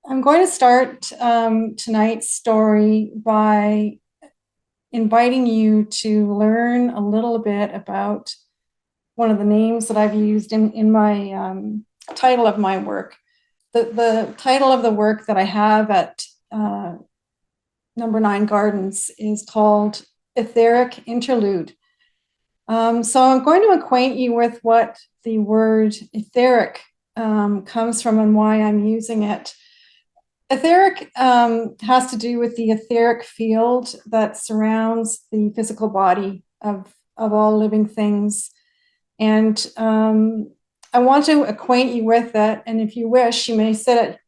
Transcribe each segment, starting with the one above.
I'm going to start tonight's story by inviting you to learn a little bit about one of the names that I've used in my title of my work. The title of the work that I have at Number 9 Gardens is called Etheric Interlude. So I'm going to acquaint you with what the word etheric comes from and why I'm using it. Etheric has to do with the etheric field that surrounds the physical body of all living things. And I want to acquaint you with it. And if you wish, you may sit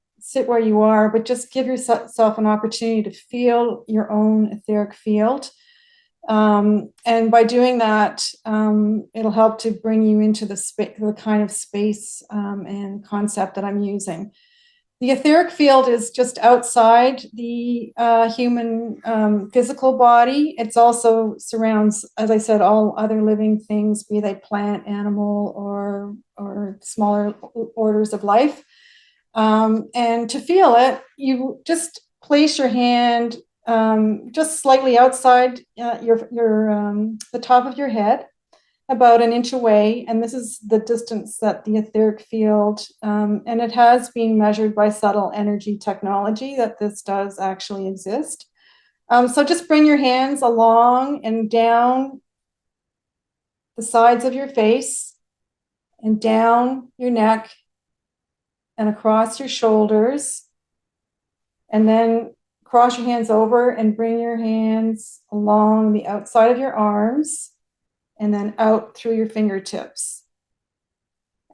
where you are, but just give yourself an opportunity to feel your own etheric field. And by doing that, it'll help to bring you into the kind of space and concept that I'm using. The etheric field is just outside the human physical body. It also surrounds, as I said, all other living things, be they plant, animal, or smaller orders of life. And to feel it, you just place your hand just slightly outside the top of your head, about an inch away, and this is the distance that the etheric field, and it has been measured by subtle energy technology that this does actually exist. So just bring your hands along and down the sides of your face and down your neck and across your shoulders, and then cross your hands over and bring your hands along the outside of your arms and then out through your fingertips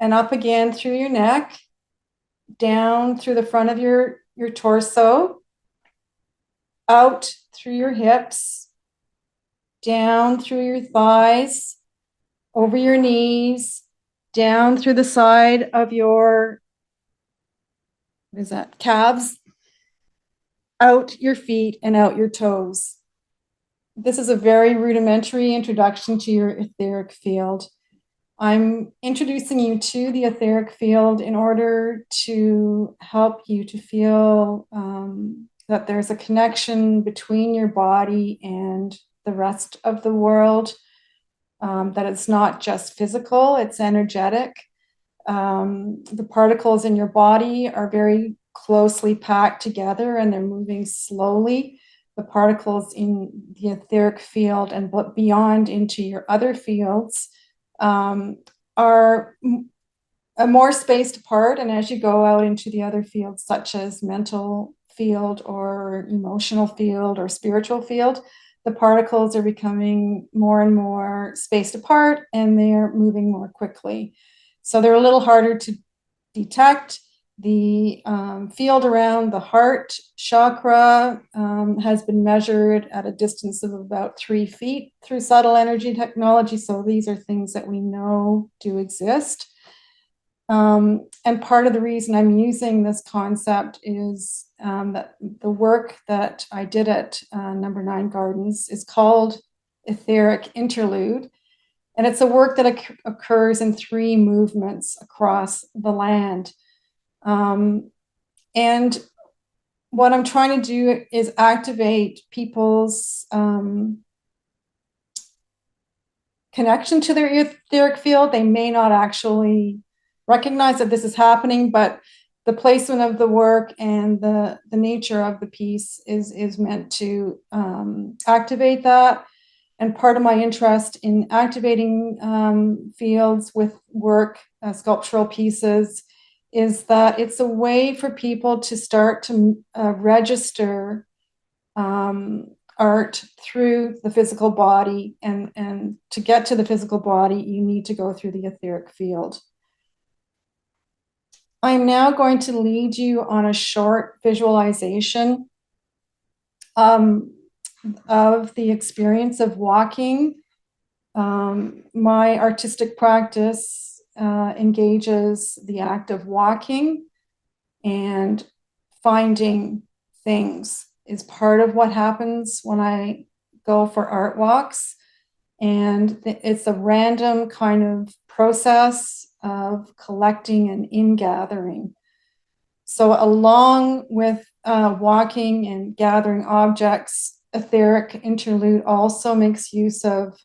and up again through your neck, down through the front of your torso, out through your hips, down through your thighs, over your knees, down through the side of your, calves, out your feet and out your toes. This is a very rudimentary introduction to your etheric field. I'm introducing you to the etheric field in order to help you to feel that there's a connection between your body and the rest of the world, that it's not just physical, it's energetic. The particles in your body are very closely packed together and they're moving slowly. The particles in the etheric field and beyond into your other fields are more spaced apart. And as you go out into the other fields, such as mental field or emotional field or spiritual field, the particles are becoming more and more spaced apart and they're moving more quickly. So they're a little harder to detect. The field around the heart chakra has been measured at a distance of about 3 feet through subtle energy technology. So these are things that we know do exist. And part of the reason I'm using this concept is that the work that I did at Number 9 Gardens is called Etheric Interlude. And it's a work that occurs in 3 movements across the land. And what I'm trying to do is activate people's connection to their etheric field. They may not actually recognize that this is happening, but the placement of the work and the nature of the piece is meant to activate that. And part of my interest in activating fields with work, sculptural pieces, is that it's a way for people to start to register art through the physical body. And to get to the physical body, you need to go through the etheric field. I'm now going to lead you on a short visualization of the experience of walking. My artistic practice engages the act of walking, and finding things is part of what happens when I go for art walks. And it's a random kind of process of collecting and ingathering. So along with walking and gathering objects, etheric interlude also makes use of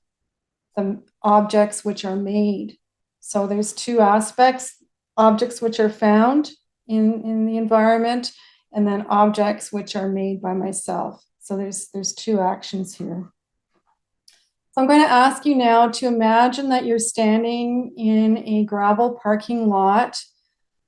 the objects which are made. So there's two aspects: objects which are found in the environment, and then objects which are made by myself. So there's two actions here. So I'm going to ask you now to imagine that you're standing in a gravel parking lot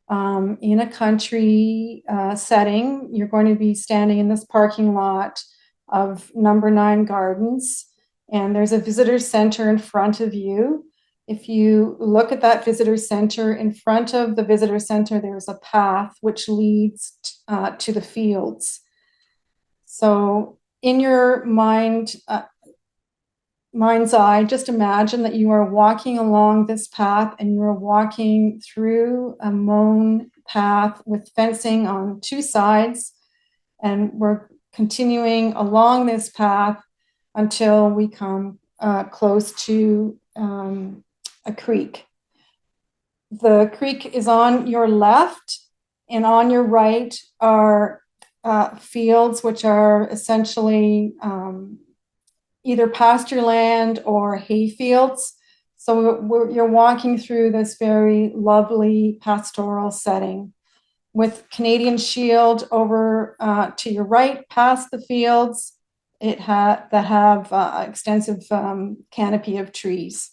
in a country setting. You're going to be standing in this parking lot of number 9 Gardens, and there's a visitor center in front of you. If you look at that visitor center, in front of the visitor center, there's a path which leads to the fields. So in your mind's eye, just imagine that you are walking along this path, and you are walking through a mown path with fencing on 2 sides, and we're continuing along this path until we come close to a creek. The creek is on your left, and on your right are fields which are essentially either pasture land or hay fields. So you're walking through this very lovely pastoral setting with Canadian Shield over to your right, past the fields that have extensive canopy of trees.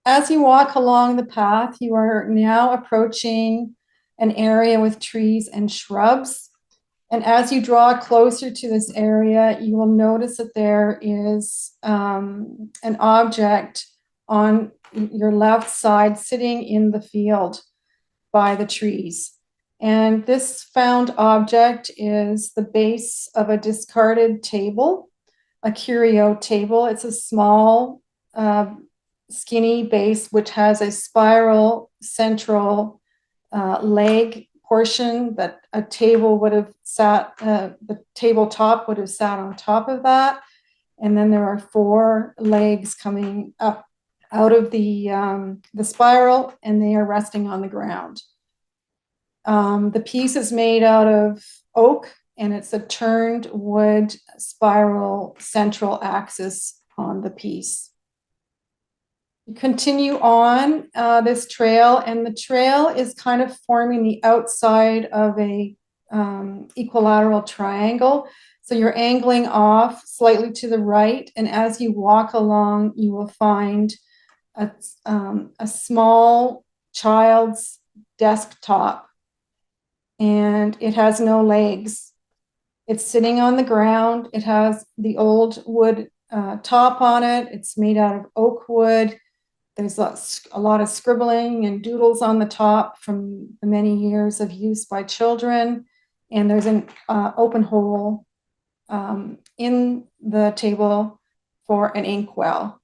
As you walk along the path, you are now approaching an area with trees and shrubs. And as you draw closer to this area, you will notice that there is an object on your left side sitting in the field by the trees. And this found object is the base of a discarded table, a curio table. It's a small, skinny base which has a spiral central leg portion that a table would have sat, the tabletop would have sat on top of that. And then there are 4 legs coming up out of the spiral, and they are resting on the ground. The piece is made out of oak, and it's a turned wood spiral central axis on the piece. You continue on this trail, and the trail is kind of forming the outside of a equilateral triangle. So you're angling off slightly to the right, and as you walk along, you will find a small child's desktop, and it has no legs. It's sitting on the ground. It has the old wood top on it. It's made out of oak wood. There's a lot of scribbling and doodles on the top from the many years of use by children. And there's an open hole in the table for an inkwell.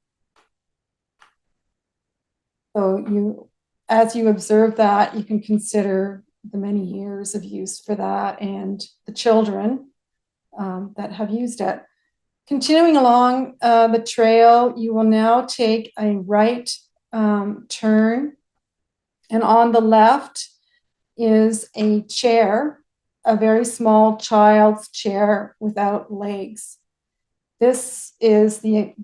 So as you observe that, you can consider the many years of use for that and the children that have used it. Continuing along the trail, you will now take a right turn, and on the left is a chair, a very small child's chair without legs. This is the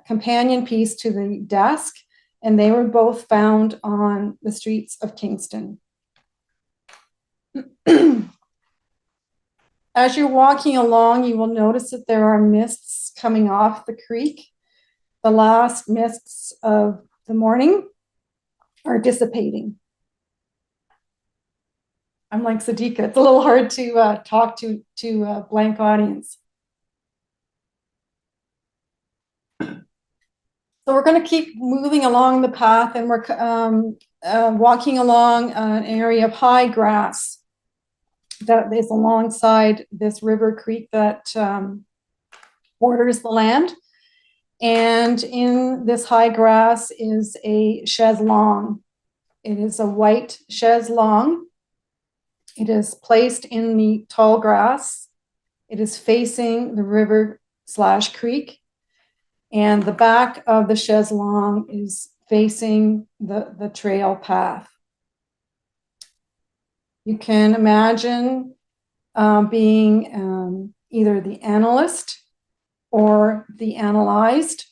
companion piece to the desk, and they were both found on the streets of Kingston. As you're walking along, you will notice that there are mists coming off the creek. The last mists of the morning are dissipating. I'm like Sadiqa, it's a little hard to talk to a blank audience. So we're going to keep moving along the path, and we're walking along an area of high grass that is alongside this river creek that borders the land. And in this high grass is a chaise longue. It is a white chaise longue. It is placed in the tall grass. It is facing the river/creek. And the back of the chaise longue is facing the trail path. You can imagine being either the analyst or the analyzed,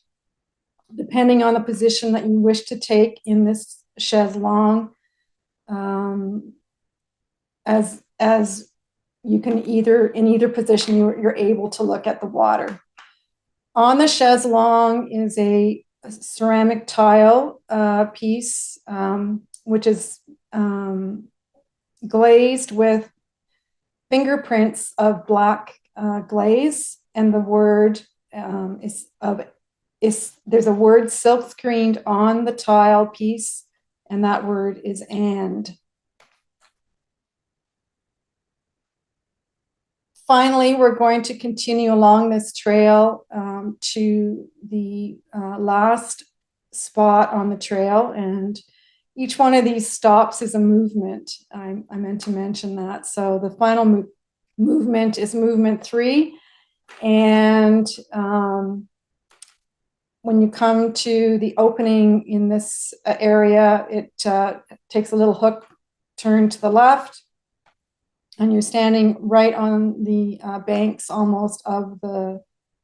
depending on the position that you wish to take in this chaise longue. As you can in either position, you're able to look at the water. On the chaise longue is a ceramic tile piece, which is glazed with fingerprints of black glaze, and the word there's a word silk screened on the tile piece, and that word is "and." Finally, we're going to continue along this trail to the last spot on the trail, and each one of these stops is a movement. I meant to mention that. So the final movement is movement 3, and when you come to the opening in this area, it takes a little hook turn to the left, and you're standing right on the banks almost of the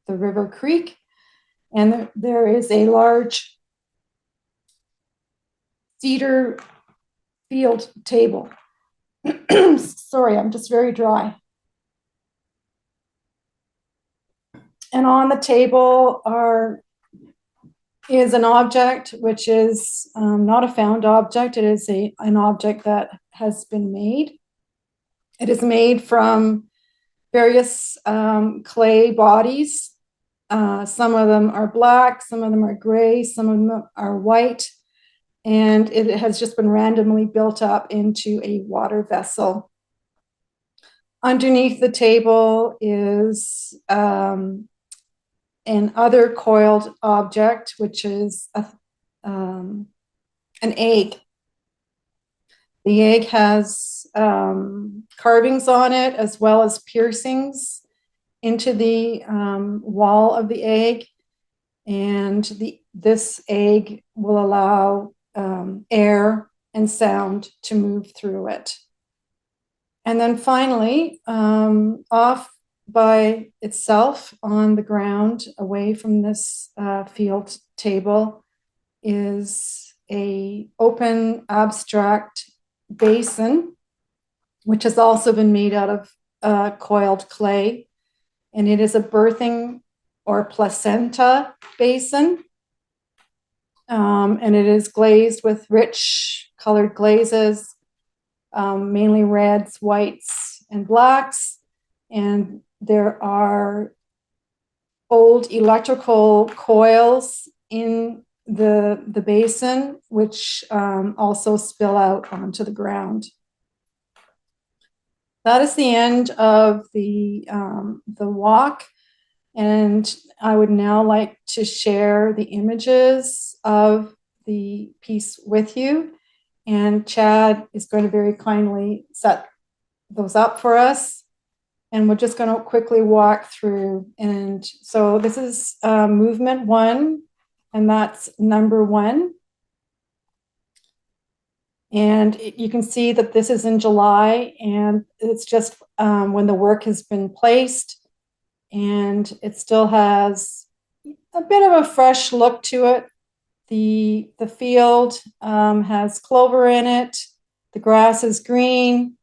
river creek. And there is a large cedar field table. Sorry, I'm just very dry. And on the table is an object, which is not a found object. It is an object that has been made. It is made from various clay bodies. Some of them are black, some of them are gray, some of them are white, and it has just been randomly built up into a water vessel. Underneath the table is an other coiled object, which is an egg. The egg has carvings on it, as well as piercings into the wall of the egg. And this egg will allow air and sound to move through it. And then finally, off by itself on the ground, away from this field table, is an open abstract basin, which has also been made out of coiled clay, and it is a birthing or placenta basin, and it is glazed with rich colored glazes, mainly reds, whites, and blacks, and there are old electrical coils in the basin, which also spill out onto the ground. That is the end of the walk, and I would now like to share the images of the piece with you, and Chad is going to very kindly set those up for us, and we're just going to quickly walk through. And so this is movement 1, and that's number 1. And you can see that this is in July, and it's just when the work has been placed, and it still has a bit of a fresh look to it. The field has clover in it, the grass is green,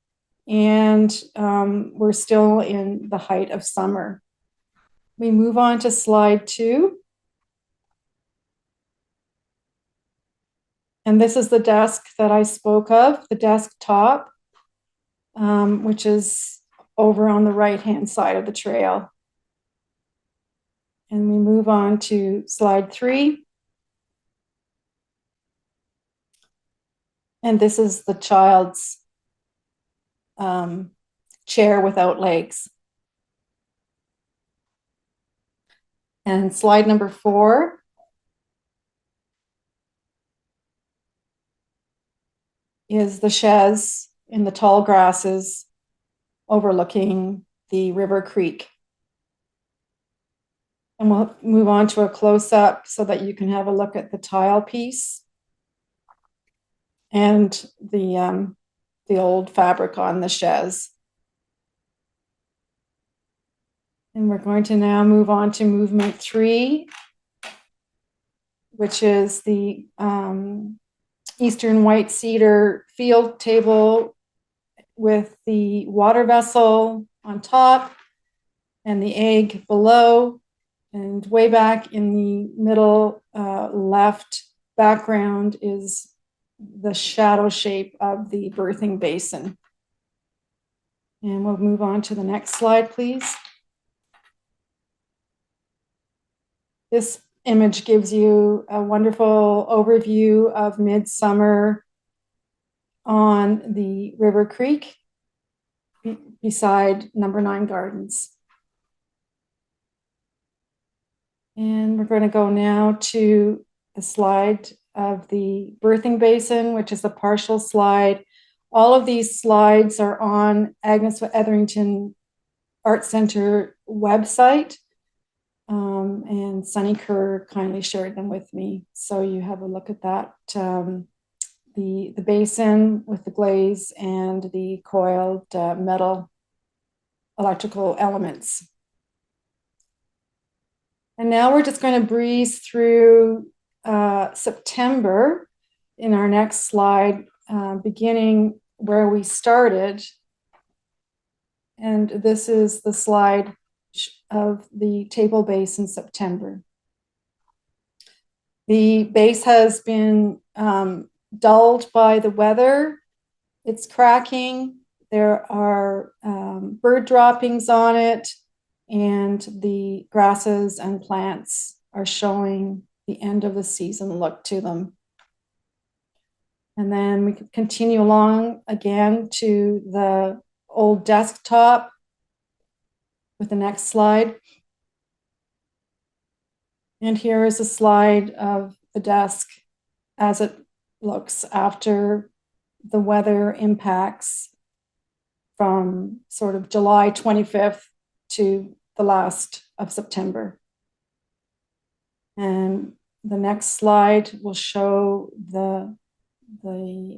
and we're still in the height of summer. We move on to slide 2. And this is the desk that I spoke of, the desktop, which is over on the right-hand side of the trail. And we move on to slide 3. And this is the child's chair without legs. And slide number 4. Is the chaise in the tall grasses overlooking the river creek. And we'll move on to a close-up so that you can have a look at the tile piece. and the old fabric on the chaise. And we're going to now move on to movement 3, which is the Eastern white cedar field table with the water vessel on top and the egg below. And way back in the middle left background is the shadow shape of the birthing basin. And we'll move on to the next slide, please. This image gives you a wonderful overview of midsummer on the River Creek beside Number 9 Gardens. And we're going to go now to the slide of the birthing basin, which is a partial slide. All of these slides are on Agnes Etherington Art Center website. And Sunny Kerr kindly shared them with me. So you have a look at that. The basin with the glaze and the coiled metal electrical elements. And now we're just going to breeze through September in our next slide, beginning where we started. And this is the slide of the table base in September. The base has been dulled by the weather. It's cracking. There are bird droppings on it, and the grasses and plants are showing the end of the season look to them. And then we could continue along again to the old desktop with the next slide. And here is a slide of the desk as it looks after the weather impacts from sort of July 25th to the last of September. And the next slide will show the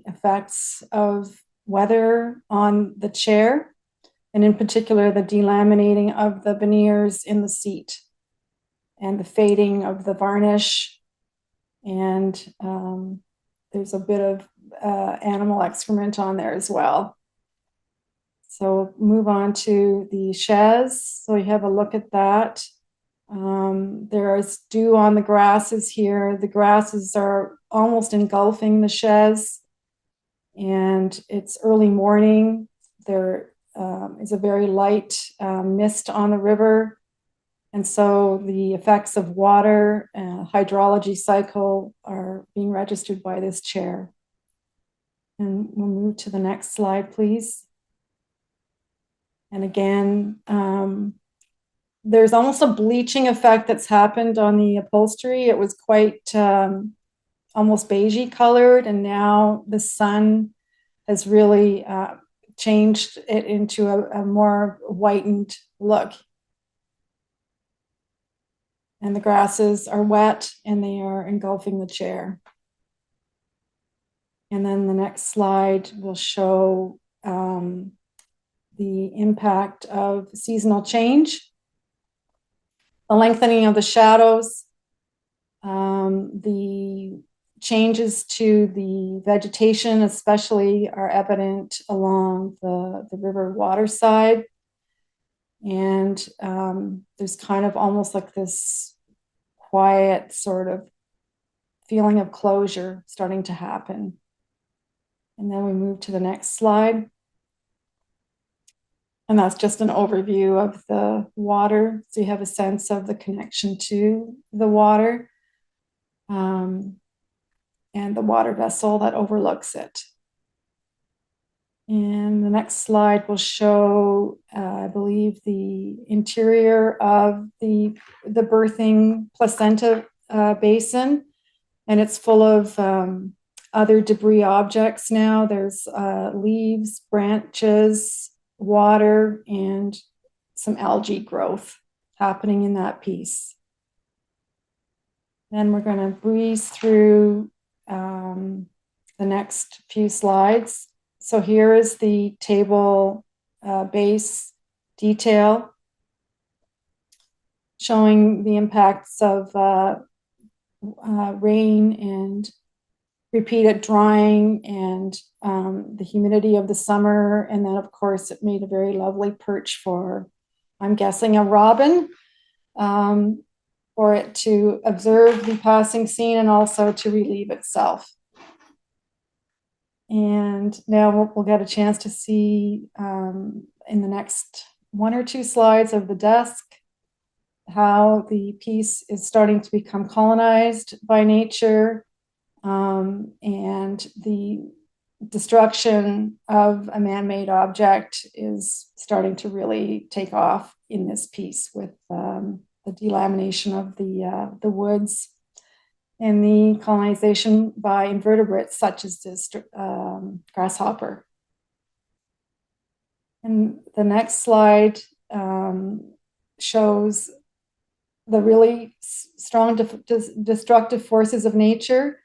effects of weather on the chair, and in particular, the delaminating of the veneers in the seat and the fading of the varnish. And there's a bit of animal excrement on there as well. So move on to the chaise. So you have a look at that. There is dew on the grasses here. The grasses are almost engulfing the chaise, and it's early morning. There is a very light mist on the river. And so the effects of water and hydrology cycle are being registered by this chair. And we'll move to the next slide, please. And again, there's almost a bleaching effect that's happened on the upholstery. It was quite almost beigey colored, and now the sun has really changed it into a more whitened look. And the grasses are wet and they are engulfing the chair. And then the next slide will show the impact of seasonal change, the lengthening of the shadows, the changes to the vegetation especially are evident along the river waterside. And there's kind of almost like this quiet sort of feeling of closure starting to happen. And then we move to the next slide. And that's just an overview of the water. So you have a sense of the connection to the water and the water vessel that overlooks it. And the next slide will show, I believe, the interior of the birthing placenta basin. And it's full of other debris objects now. There's leaves, branches, water, and some algae growth happening in that piece. Then we're going to breeze through the the next few slides. So here is the table base detail showing the impacts of rain and repeated drying and the humidity of the summer. And then, of course, it made a very lovely perch for, I'm guessing, a robin, for it to observe the passing scene and also to relieve itself. And now we'll get a chance to see in the next one or two slides of the desk how the piece is starting to become colonized by nature, and the destruction of a man-made object is starting to really take off in this piece with the delamination of the woods and the colonization by invertebrates such as this grasshopper. And the next slide shows the really strong destructive forces of nature.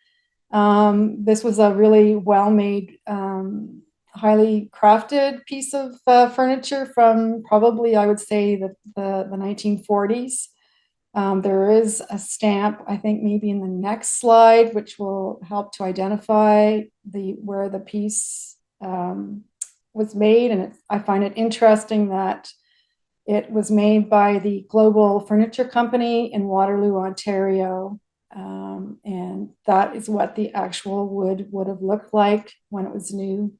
This was a really well-made, highly crafted piece of furniture from probably, I would say, the 1940s. There is a stamp, I think maybe in the next slide, which will help to identify where the piece was made. And I find it interesting that it was made by the Global Furniture Company in Waterloo, Ontario. And that is what the actual wood would have looked like when it was new.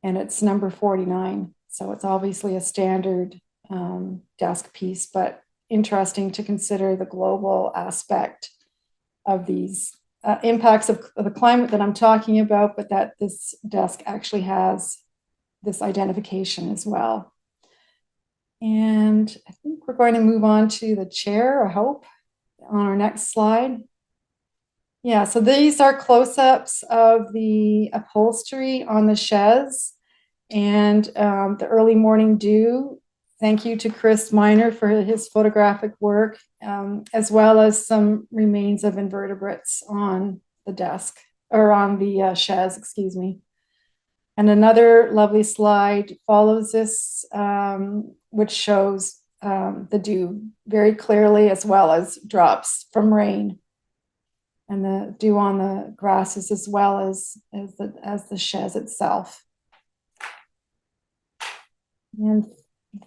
And it's number 49. So it's obviously a standard desk piece, but interesting to consider the global aspect of these impacts of the climate that I'm talking about, but that this desk actually has this identification as well. And I think we're going to move on to the chair, I hope, on our next slide. Yeah, so these are close-ups of the upholstery on the chaise and the early morning dew. Thank you to Chris Miner for his photographic work, as well as some remains of invertebrates on the desk, or on the chaise, excuse me. And another lovely slide follows this, which shows the dew very clearly, as well as drops from rain. And the dew on the grasses, as well as the chaise itself. And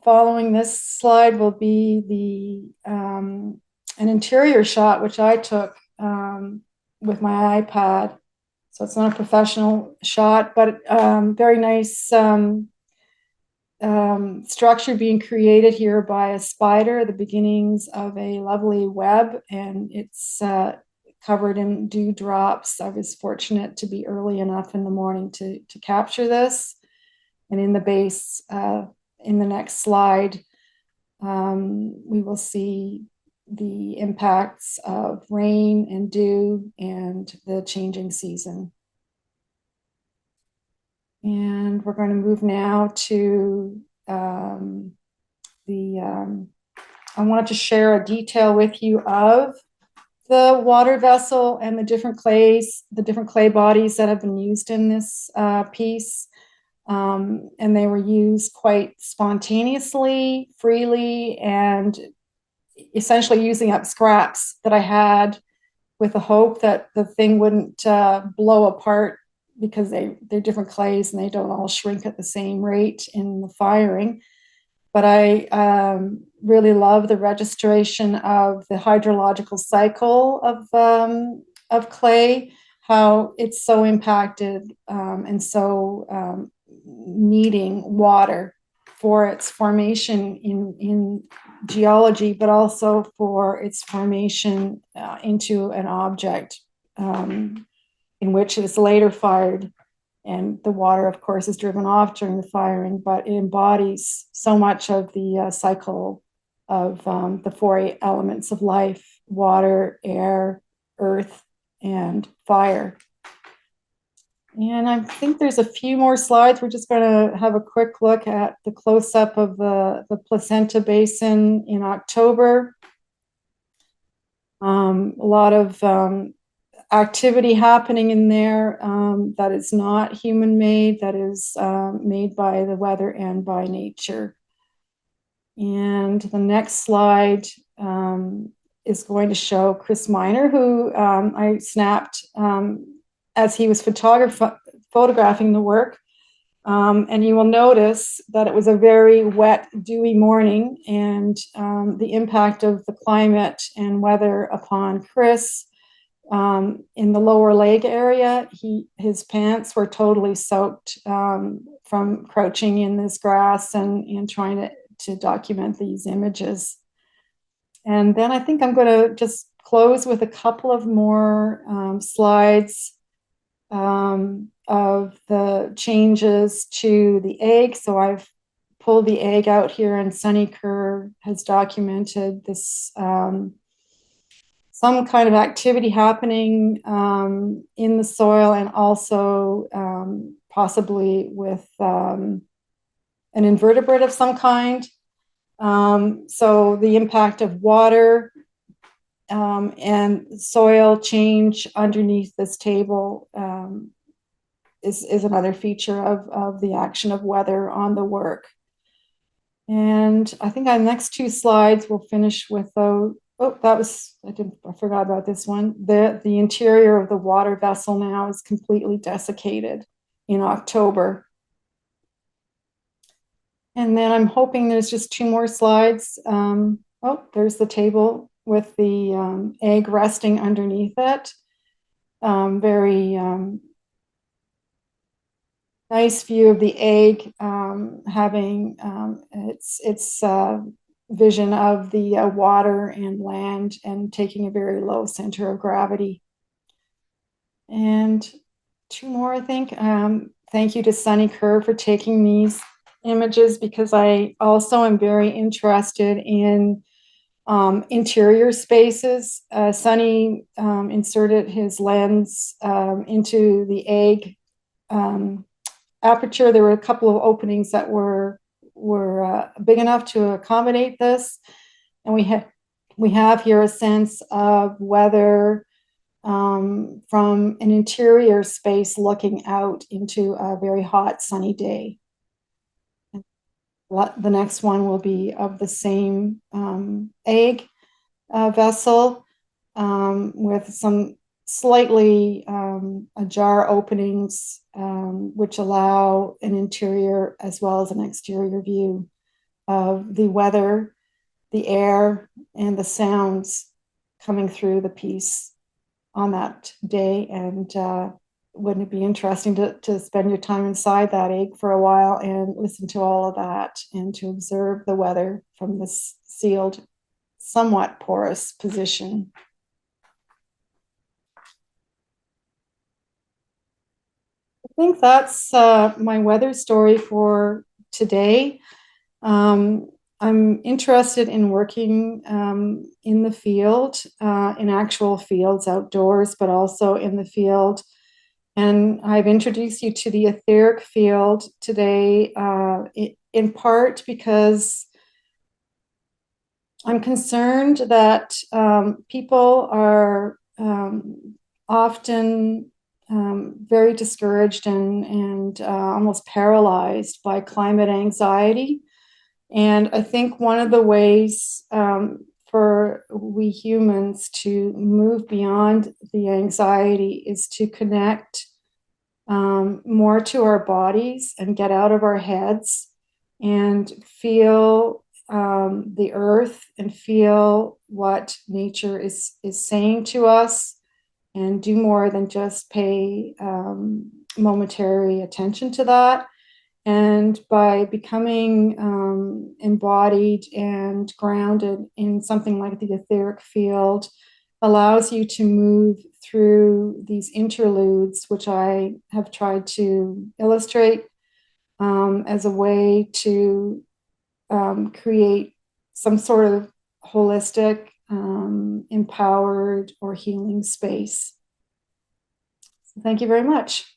following this slide will be an interior shot, which I took with my iPad. So it's not a professional shot, but very nice structure being created here by a spider, the beginnings of a lovely web, and it's covered in dewdrops. I was fortunate to be early enough in the morning to capture this. And in the base, in the next slide, we will see the impacts of rain and dew and the changing season. And we're going to move now to I wanted to share a detail with you of the water vessel and the different clay bodies that have been used in this piece. And they were used quite spontaneously, freely, and essentially using up scraps that I had with the hope that the thing wouldn't blow apart, because they're different clays and they don't all shrink at the same rate in the firing. But I really love the registration of the hydrological cycle of clay, how it's so impacted and so needing water for its formation in geology, but also for its formation into an object in which it is later fired. And the water, of course, is driven off during the firing, but it embodies so much of the cycle of the four elements of life: water, air, earth, and fire. And I think there's a few more slides. We're just going to have a quick look at the close-up of the placenta basin in October. A lot of activity happening in there that is not human-made, that is made by the weather and by nature. And the next slide is going to show Chris Miner, who I snapped as he was photographing the work. And you will notice that it was a very wet, dewy morning, and the impact of the climate and weather upon Chris. In the lower leg area, his pants were totally soaked from crouching in this grass and trying to document these images. And then I think I'm going to just close with a couple of more slides of the changes to the egg. So I've pulled the egg out here, and Sunny Kerr has documented this some kind of activity happening in the soil, and also possibly with an invertebrate of some kind. So the impact of water and soil change underneath this table is another feature of the action of weather on the work. And I think our next two slides will finish with those. Oh, I forgot about this one. The interior of the water vessel now is completely desiccated in October. And then I'm hoping there's just two more slides. Oh, there's the table with the egg resting underneath it. Very nice view of the egg having its vision of the water and land, and taking a very low center of gravity. And two more, I think. Thank you to Sunny Kerr for taking these images, because I also am very interested in interior spaces. Sunny inserted his lens into the egg aperture. There were a couple of openings that were big enough to accommodate this, and we have here a sense of weather from an interior space looking out into a very hot sunny day. The next one will be of the same egg vessel with some slightly ajar openings, which allow an interior as well as an exterior view of the weather, the air, and the sounds coming through the piece on that day. And wouldn't it be interesting to spend your time inside that egg for a while and listen to all of that, and to observe the weather from this sealed, somewhat porous position. I think that's my weather story for today. I'm interested in working in the field, in actual fields outdoors, but also in the field. And I've introduced you to the etheric field today, in part because I'm concerned that people are often very discouraged and almost paralyzed by climate anxiety. And I think one of the ways for we humans to move beyond the anxiety is to connect more to our bodies and get out of our heads and feel the earth and feel what nature is saying to us, and do more than just pay momentary attention to that. And by becoming embodied and grounded in something like the etheric field, allows you to move through these interludes, which I have tried to illustrate as a way to create some sort of holistic, empowered, or healing space. So thank you very much.